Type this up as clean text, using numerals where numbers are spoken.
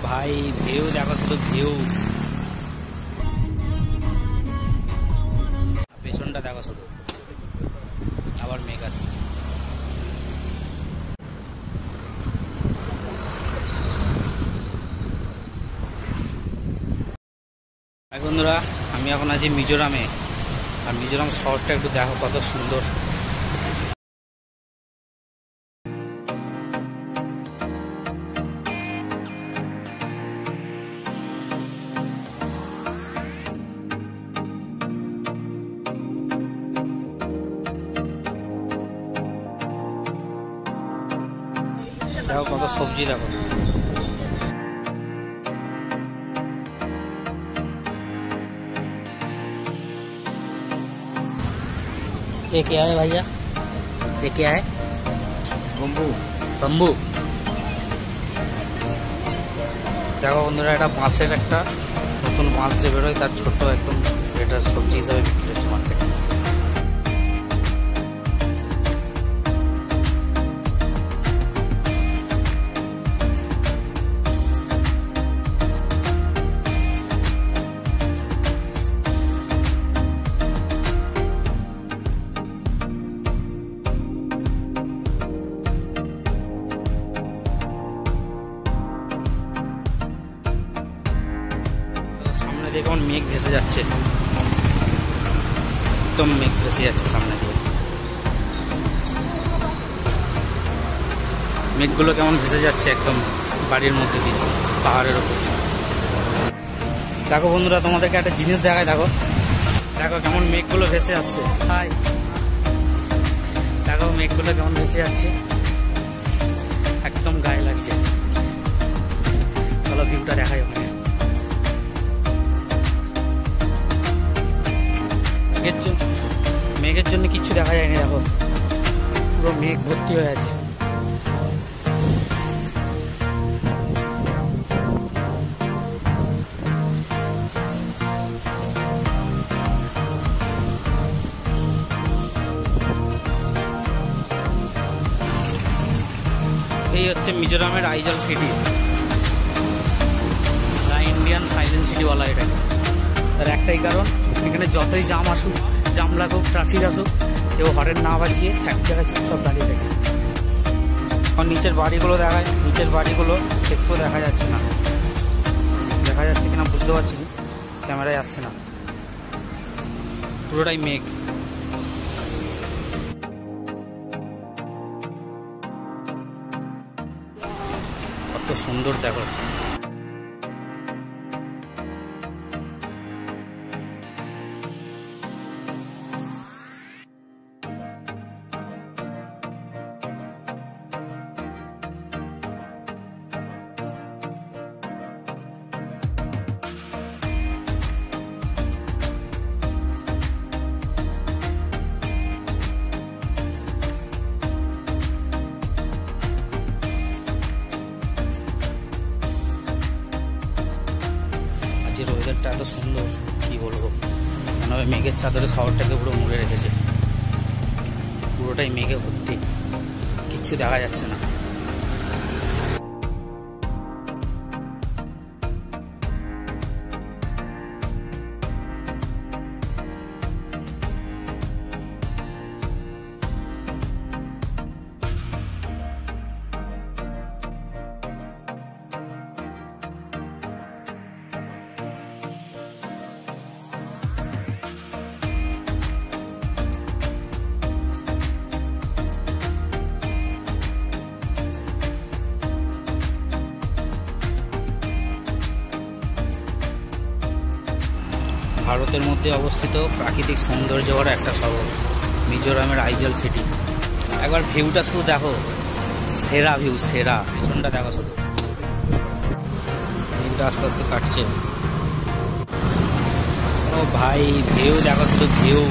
ভাই ভিউ দেখো, শুধু ভিউ। পেছনটা দেখো শুধু, আবার মেঘ আসছে। বন্ধুরা, আমি এখন আছি মিজোরামে। আর মিজোরাম শহরটা একটু দেখো কত সুন্দর। দেখো কত সবজি, দেখো। ये क्या है भैया? ये क्या है? बम्बू। बम्बू। দেখো বন্ধুরা, এটা বাঁশের একটা নতুন বাঁশ যে বেরোয় তার ছোট একদম, এটা সবজি হিসাবে বিক্রি হচ্ছে মার্কেটে। দেখুন মেঘ ভেসে যাচ্ছে, একদম মেঘ ভেসে যাচ্ছে সামনে দিয়ে। মেঘগুলো কেমন ভেসে যাচ্ছে একদম বাড়ির মধ্যে দিয়ে, পাহাড়ের উপর। দেখো বন্ধুরা, তোমাদেরকে একটা জিনিস দেখায়। দেখো দেখো কেমন মেঘগুলো ভেসে আসছে। হাই, দেখো মেঘগুলো কেমন ভেসে যাচ্ছে, একদম গায়ে লাগছে। চলো ভিউটা দেখাই ওখানে। মেঘের জন্য কিচ্ছু দেখা যায়নি, দেখো পুরো মেঘ ভর্তি হয়ে আছে। এই হচ্ছে মিজোরামের Aizawl city, the Indian silent city বলা এটাকে। তার একটাই কারণ, এখানে যতই জাম আসুক, জাম লাগুক, ট্রাফিক আসুক, কেউ হরেন না বাজিয়ে এক জায়গায় চুপচাপ দাঁড়িয়ে থাকে। আর নিচের বাড়িগুলো দেখায়, নিচের বাড়িগুলো একটু দেখা যাচ্ছে না। দেখা যাচ্ছে কিনা বুঝতে পারছি, ক্যামেরায় আসছে না, পুরোটাই মেঘ। কত সুন্দর দেখো। ওয়েদারটা এত সুন্দর, কি বলবো। মনে হয় মেঘের চাদরে শহরটাকে পুরো মুড়ে রেখেছে, পুরোটাই মেঘে ভর্তি, কিচ্ছু দেখা যাচ্ছে না। ভারতের মধ্যে অবস্থিত প্রাকৃতিক সৌন্দর্য ভরা একটা শহর মিজোরামের আইজল সিটি। একবার ভিউটা শুধু দেখো, সেরা ভিউ, সেরা। পেছনটা দেখো শুধু, দিনটা আস্তে আস্তে কাটছে। ও ভাই ভিউ দেখো শুধু, ভিউ।